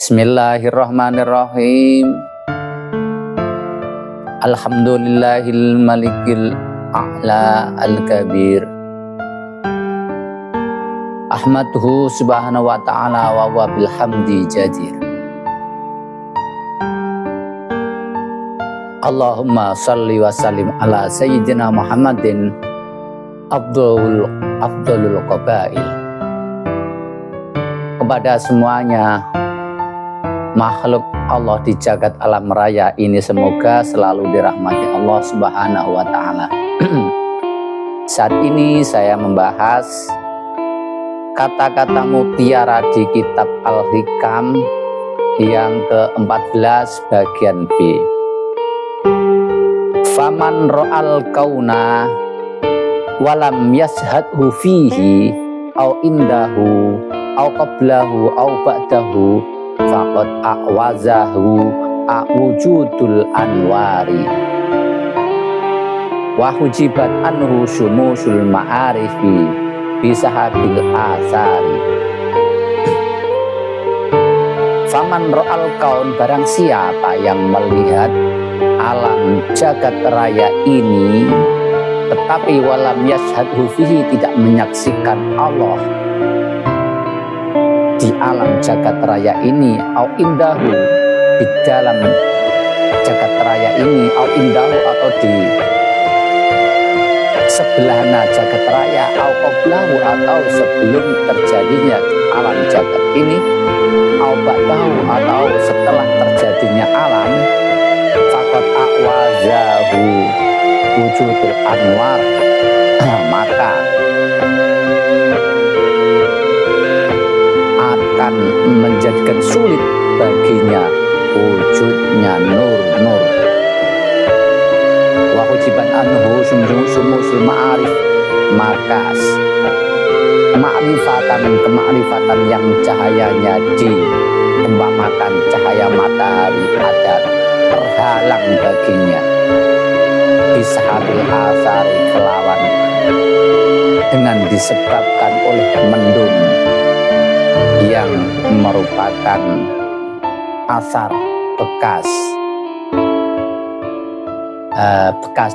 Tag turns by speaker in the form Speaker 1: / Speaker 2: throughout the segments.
Speaker 1: Bismillahirrahmanirrahim. Alhamdulillahil malikil a'la al-kabir. Ahmaduhu subhanahu wa ta'ala wa huwa bilhamdi jadir. Allahumma salli wa sallim ala sayyidina Muhammadin Abdul qabail. Kepada semuanya makhluk Allah di jagat alam raya ini, semoga selalu dirahmati Allah Subhanahu wa ta'ala. Saat ini saya membahas kata-kata mutiara di kitab Al-Hikam yang ke-14 bagian B. Faman ra'al kauna walam yashadhu fihi au indahu au qablahu au ba'dahu faqad a'wazahu a'wujudul anwari wa hujibat anhu syumusul ma'arifi bisahabil asari. Faman ra'al kaun, barang siapa yang melihat alam jagat raya ini tetapi walam yashhadhu fihi, tidak menyaksikan Allah di alam jagat raya ini, au indahu, di dalam jagat raya ini, au indahu, atau di sebelahna jagat raya, au qablahu, atau sebelum terjadinya alam jagat ini, au ba'dahu, atau setelah terjadinya alam, faqad a'wazahu wujudul anwar, maka akan menjadikan sulit baginya wujudnya nur-nur. Wa hujiban anhu sumusul ma'arif, maka kemakrifatan yang cahayanya diumpamakan cahaya matahari ada terhalang baginya bisahabil asari, kelawan dengan disebabkan oleh mendung yang merupakan asar bekas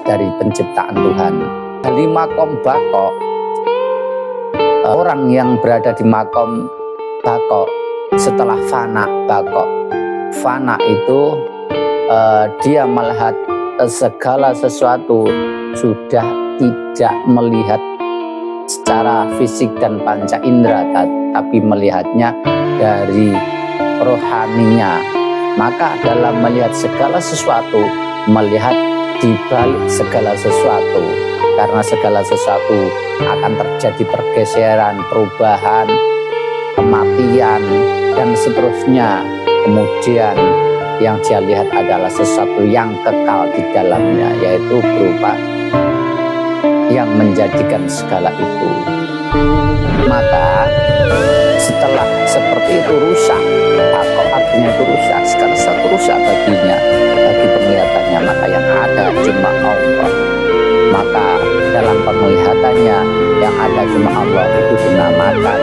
Speaker 1: dari penciptaan Tuhan. Di makom bako, orang yang berada di makom bako setelah fana. Bako fana itu dia melihat segala sesuatu, sudah tidak melihat secara fisik dan panca indera, tapi melihatnya dari rohaninya. Maka dalam melihat segala sesuatu, melihat di balik segala sesuatu, karena segala sesuatu akan terjadi pergeseran, perubahan, kematian, dan seterusnya. Kemudian yang dia lihat adalah sesuatu yang kekal di dalamnya, yaitu berupa yang menjadikan segala itu. Maka setelah seperti itu rusak, atau artinya itu rusak, segala sesuatu rusak baginya, bagi penglihatannya, maka yang ada cuma Allah. Maka dalam penglihatannya yang ada cuma Allah itu dinamakan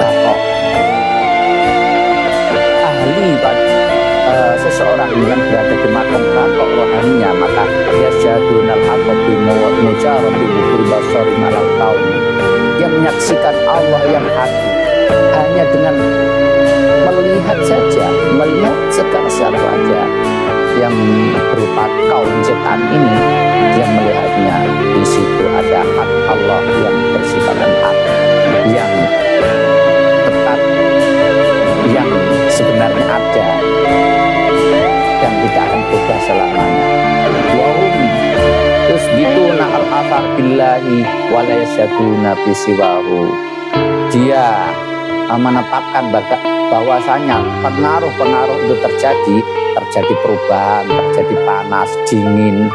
Speaker 1: bakok. Ahli seseorang yang berada di makom bakok rohaninya, maka yasyadunal haqqa bimujarrati buhuri basari malal kaun, dia menyaksikan Allah yang haki hanya dengan melihat saja, melihat segala sesuatu saja yang berupa kaum ciptaan ini, dia melihatnya. Di situ ada hak Allah yang bersifat hak, yang tetap, yang sebenarnya ada dan tidak akan berubah selamanya. Wahum yusbituna al-athar billahi wa la yasyaduna bisiwahu. Dia menetapkan bahwasanya pengaruh-pengaruh itu terjadi perubahan, terjadi panas, dingin,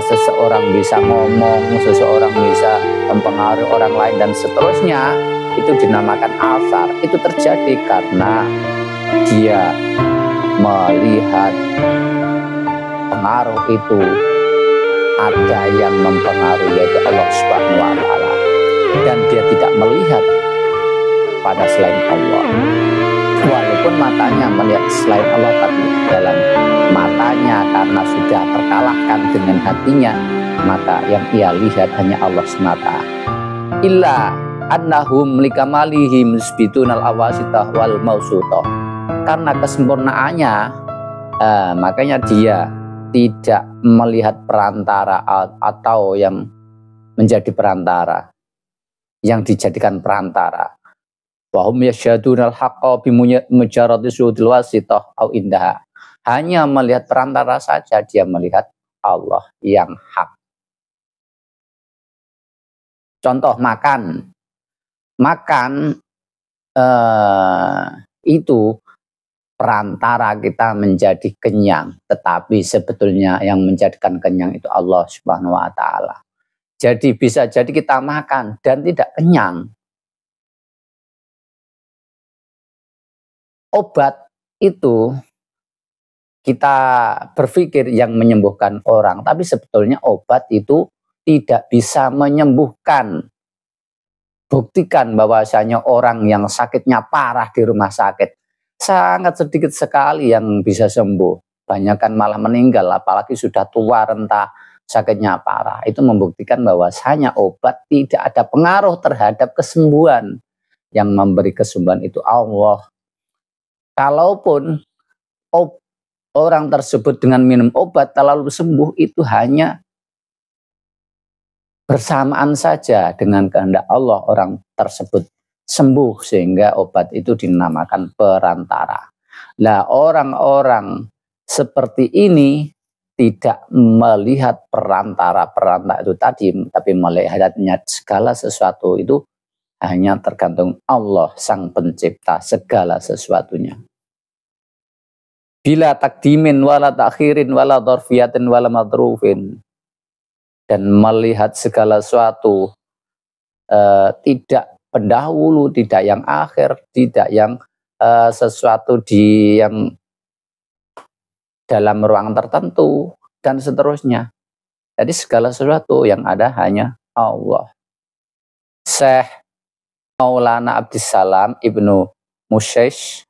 Speaker 1: seseorang bisa ngomong, seseorang bisa mempengaruhi orang lain, dan seterusnya. Itu dinamakan asar. Itu terjadi karena dia melihat pengaruh itu ada yang mempengaruhi, yaitu Allah Subhanahu wa ta'ala, dan dia tidak melihat kepada selain Allah. Walaupun matanya melihat selain Allah, tapi dalam matanya karena sudah terkalahkan dengan hatinya, maka yang ia lihat hanya Allah semata. Illa annahum likamalihim musbitunal awasitah wal mausutah. Karena kesempurnaannya, makanya dia tidak melihat perantara atau yang menjadi perantara, yang dijadikan perantara. Wahum yasyadunal haqqa bimujarradi suhudil wasitah au indaha. Hanya melihat perantara saja dia melihat Allah yang hak. Contoh makan. Makan itu perantara kita menjadi kenyang, tetapi sebetulnya yang menjadikan kenyang itu Allah Subhanahu wa taala. Jadi bisa jadi kita makan dan tidak kenyang. Obat itu kita berpikir yang menyembuhkan orang, tapi sebetulnya obat itu tidak bisa menyembuhkan. Buktikan bahwasanya orang yang sakitnya parah di rumah sakit, sangat sedikit sekali yang bisa sembuh. Banyakan malah meninggal, apalagi sudah tua renta, sakitnya parah. Itu membuktikan bahwasanya obat tidak ada pengaruh terhadap kesembuhan. Yang memberi kesembuhan itu Allah. Kalaupun orang tersebut dengan minum obat terlalu sembuh, itu hanya bersamaan saja dengan kehendak Allah orang tersebut sembuh, sehingga obat itu dinamakan perantara. Nah, orang-orang seperti ini tidak melihat perantara-perantara itu tadi, tapi melihatnya segala sesuatu itu hanya tergantung Allah sang pencipta segala sesuatunya. Bila takdimin wala takhirin wala dorfiyatin wala madrufin, dan melihat segala sesuatu tidak pendahulu, tidak yang akhir, tidak yang sesuatu di yang dalam ruang tertentu dan seterusnya. Jadi segala sesuatu yang ada hanya Allah. Syekh Maulana Abdissalam Ibnu Musyaish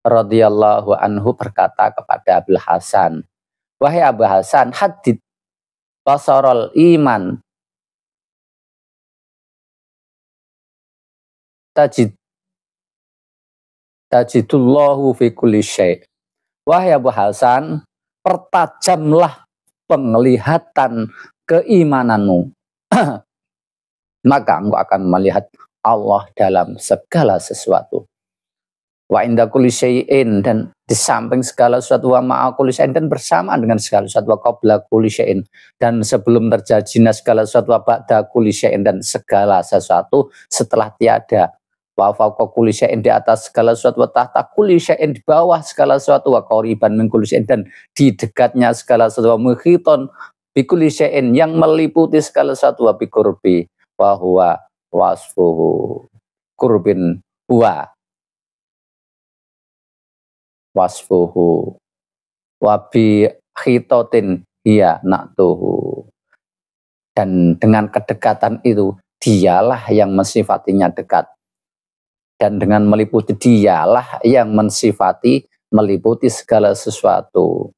Speaker 1: radhiyallahu anhu berkata kepada Abul Hasan, wahai Abu Hasan, hadid basarul iman tajidullahu fi kulli syai'. Wahai Abu Hasan, pertajamlah penglihatan keimananmu, maka engkau akan melihat Allah dalam segala sesuatu. Wa inda kulli syai'in, dan di samping segala sesuatu, wa ma'a kulli syai'in, dan bersamaan dengan segala sesuatu, wa qabla kulli syai'in, dan sebelum terjadinya segala sesuatu, wa ba'da kulli syai'in, dan segala sesuatu setelah tiada, wa fawqa kulli syai'in, di atas segala sesuatu, wa tahta kulli syai'in, di bawah segala sesuatu, wa qariban min kulli syai'in, dan di dekatnya segala sesuatu, wa muhiton bi kulli syai'in, yang meliputi segala sesuatu, wa bi qurbi wa huwa wasfuhu, qurbin huwa wasfuhu wabi khitotin hiya na'tuhu, dan dengan kedekatan itu dialah yang mensifatinya dekat, dan dengan meliputi dialah yang mensifati meliputi segala sesuatu.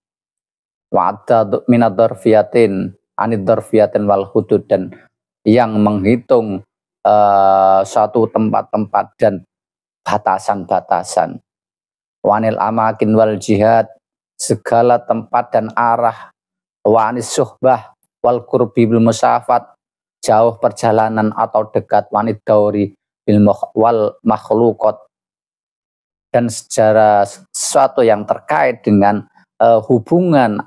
Speaker 1: Wa'adda minad darfiyatin anid darfiyatin wal hudud, dan yang menghitung suatu tempat-tempat dan batasan-batasan. Wanil amakin wal jihad, segala tempat dan arah. Wanis suhbah wal kurbi bil musafat, jauh perjalanan atau dekat. Wanid dauri bil wal makhlukot, dan secara sesuatu yang terkait dengan hubungan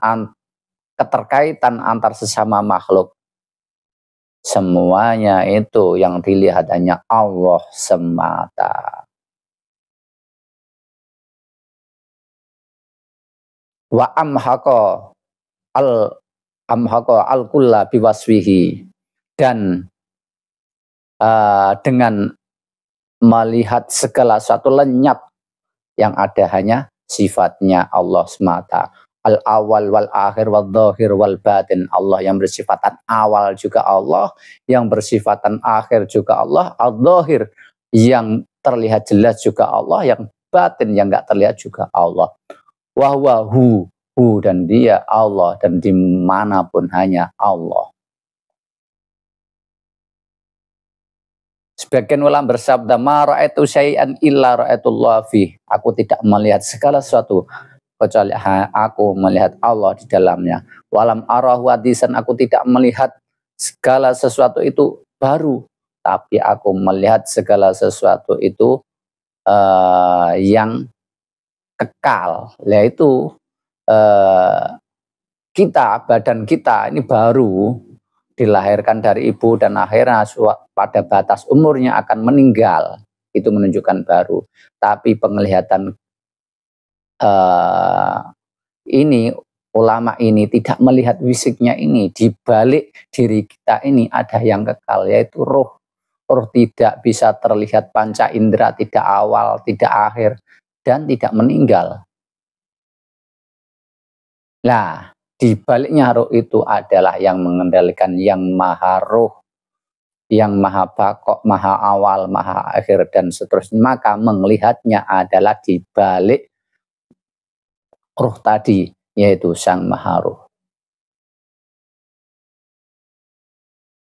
Speaker 1: keterkaitan antar sesama makhluk. Semuanya itu yang dilihat hanya Allah semata. Wa amhaqa al kulla biwaswihi, dan dengan melihat segala sesuatu lenyap, yang ada hanya sifatnya Allah semata. Al-awal wal akhir wal dhahir wal batin. Allah yang bersifatan awal juga Allah, yang bersifatan akhir juga Allah, al-dhahir yang terlihat jelas juga Allah, yang batin yang enggak terlihat juga Allah. Wa huwa hu dan dia Allah, dan dimanapun hanya Allah. Sebagian ulama bersabda, ma ra'aitu syai'an illa ra'aitullah fi. Aku tidak melihat segala sesuatu kecuali aku melihat Allah di dalamnya. Walam arahu hadisan, aku tidak melihat segala sesuatu itu baru, tapi aku melihat segala sesuatu itu yang kekal, yaitu kita, badan kita ini baru dilahirkan dari ibu dan akhirnya pada batas umurnya akan meninggal. Itu menunjukkan baru. Tapi penglihatan ini, ulama ini tidak melihat fisiknya ini, di balik diri kita ini ada yang kekal, yaitu roh. Roh tidak bisa terlihat panca indera, tidak awal, tidak akhir, dan tidak meninggal. Nah, di baliknya roh itu adalah yang mengendalikan, yang maha roh, yang maha bakok, maha awal, maha akhir, dan seterusnya. Maka melihatnya adalah di balik roh tadi, yaitu sang maha roh.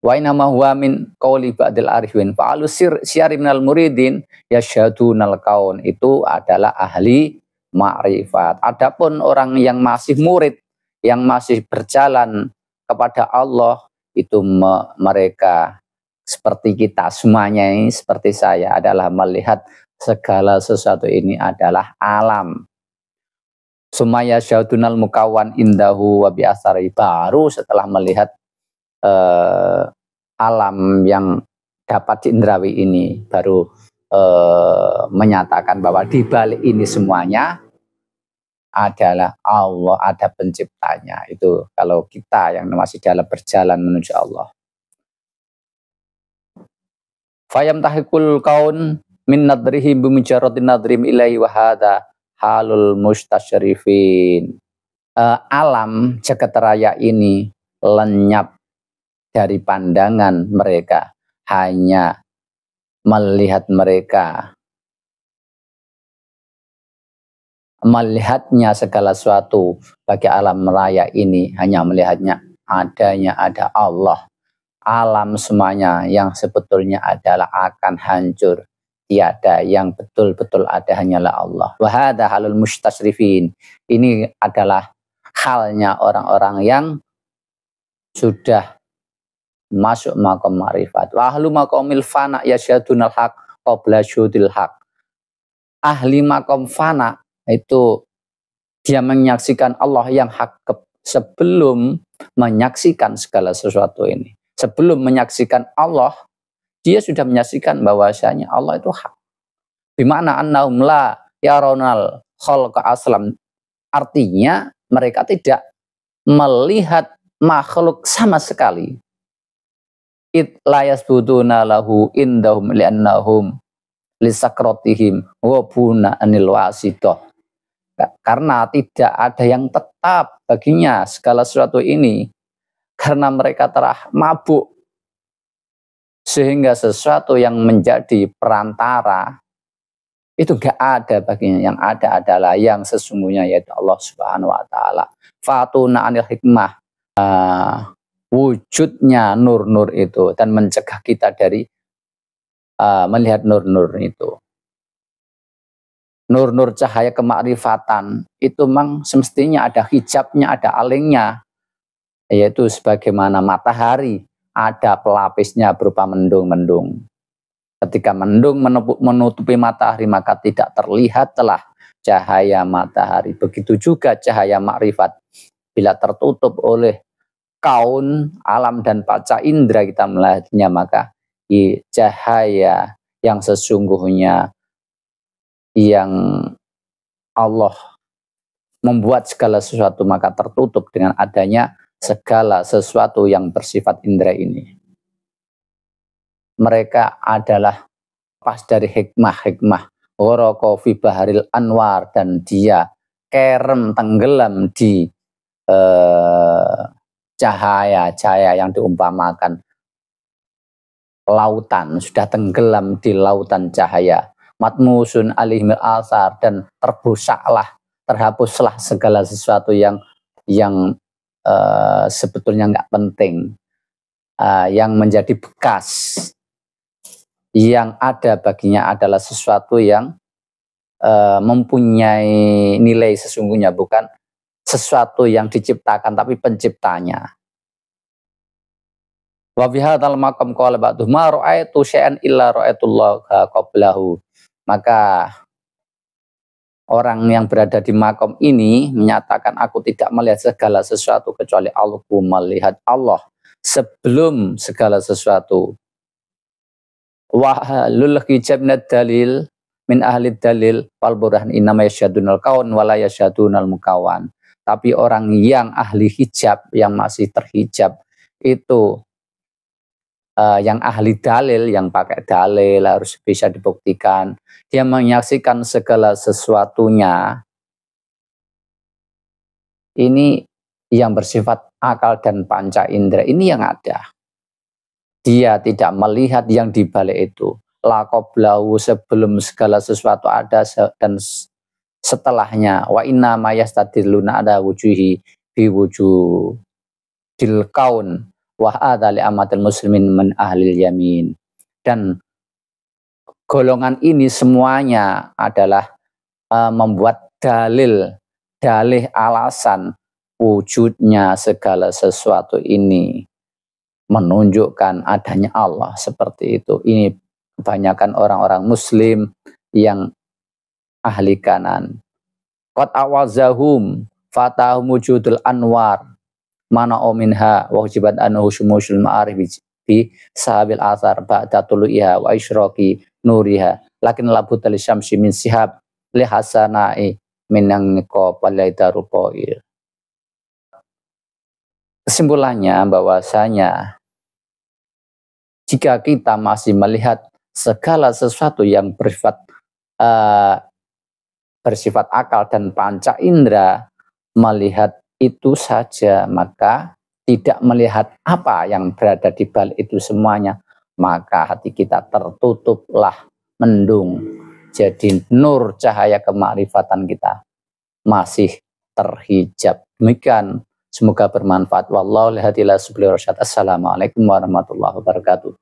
Speaker 1: Wa inama huwa min qauli ba'dil arifin fa'alu syari minal muridin yasyhadunal kaun. Itu adalah ahli ma'rifat. Adapun orang yang masih murid, yang masih berjalan kepada Allah, itu mereka seperti kita semuanya ini, seperti saya, adalah melihat segala sesuatu ini adalah alam. Sumaya syahadunal mukawan indahu wa bi'asari. Baru setelah melihat alam yang dapat diindrawi ini, baru menyatakan bahwa di balik ini semuanya adalah Allah, ada penciptanya. Itu kalau kita yang masih dalam berjalan menuju Allah. Fayam tahikul kaun min nadrihim bimujarratin nadrim ilahi wa hadha halul mustasyrifin. Alam jagat raya ini lenyap dari pandangan mereka, hanya melihat mereka, melihatnya segala sesuatu bagi alam raya ini, hanya melihatnya adanya ada Allah. Alam semuanya yang sebetulnya adalah akan hancur. Tiada yang betul-betul ada, hanyalah Allah. Wa hadha halul mustasyrifin. Ini adalah halnya orang-orang yang sudah masuk maqam ma'rifat. Wa ahlu maqamil fana yasyadunal haq qabla syudil haq. Ahli maqam fana itu dia menyaksikan Allah yang hak sebelum menyaksikan segala sesuatu ini. Sebelum menyaksikan Allah, dia sudah menyaksikan bahwasanya Allah itu hak. Bimana annahum la yaronal khalqa aslam. Artinya mereka tidak melihat makhluk sama sekali. It layas buduna lahu indahum li'annahum lisakratihim wa buna anil wasitoh. Karena tidak ada yang tetap baginya segala sesuatu ini, karena mereka telah mabuk, sehingga sesuatu yang menjadi perantara itu enggak ada baginya. Yang ada adalah yang sesungguhnya, yaitu Allah Subhanahu wa taala. Fatuna anil hikmah, wujudnya nur-nur itu, dan mencegah kita dari melihat nur-nur itu. Nur-nur cahaya kemakrifatan itu memang semestinya ada hijabnya, ada alingnya, yaitu sebagaimana matahari ada pelapisnya berupa mendung-mendung. Ketika mendung menutupi matahari, maka tidak terlihatlah cahaya matahari. Begitu juga cahaya makrifat, bila tertutup oleh kaun, alam dan panca indera kita melihatnya, maka cahaya yang sesungguhnya, yang Allah membuat segala sesuatu, maka tertutup dengan adanya segala sesuatu yang bersifat indera ini. Mereka adalah pas dari hikmah-hikmah. Waroko fi baharil anwar, dan dia kerem, tenggelam di cahaya yang diumpamakan lautan, sudah tenggelam di lautan cahaya. Matmusun alihimil asar, dan terbusaklah, terhapuslah segala sesuatu yang sebetulnya nggak penting, yang menjadi bekas. Yang ada baginya adalah sesuatu yang mempunyai nilai sesungguhnya, bukan sesuatu yang diciptakan tapi penciptanya. Wa bihadzal maqam qala ba'du ma ra'aitu syai'an illa ra'aitullaha qablahu. Maka orang yang berada di makom ini menyatakan, aku tidak melihat segala sesuatu kecuali aku melihat Allah sebelum segala sesuatu. Wa ahlul hijabnad dalil min ahli dalil wal burhan innama yasyadunal kaun wala yasyadunal mukawan. Tapi orang yang ahli hijab, yang masih terhijab itu, yang ahli dalil, yang pakai dalil harus bisa dibuktikan, dia menyaksikan segala sesuatunya. Ini yang bersifat akal dan panca indera, ini yang ada. Dia tidak melihat yang dibalik itu. Laqoblahu, sebelum segala sesuatu ada dan setelahnya. Wa inna ma yastadilluna ada wujuhi bi wujudil kaun wa hadza li amatil muslimin min ahlil yamin. Dan golongan ini semuanya adalah membuat dalil alasan wujudnya segala sesuatu ini, menunjukkan adanya Allah, seperti itu. Ini kebanyakan orang-orang muslim yang ahli kanan. Qad awazahum fatahum wujudul anwar mana minha wa hujibat anhu syumusul ma'arif bi sahabil athar ba'da tulu'iha wa isyraqi nuriha lakin labut lisyamsi min sihab li hasanai min niqab walaidaru qail. Kesimpulannya bahwasanya jika kita masih melihat segala sesuatu yang bersifat akal dan panca indera, melihat itu saja, maka tidak melihat apa yang berada di balik itu semuanya, maka hati kita tertutuplah, mendung. Jadi nur cahaya kemakrifatan kita masih terhijab. Demikian, semoga bermanfaat. Wallahu lahadilah subhanahu wa ta'ala. Assalamualaikum warahmatullahi wabarakatuh.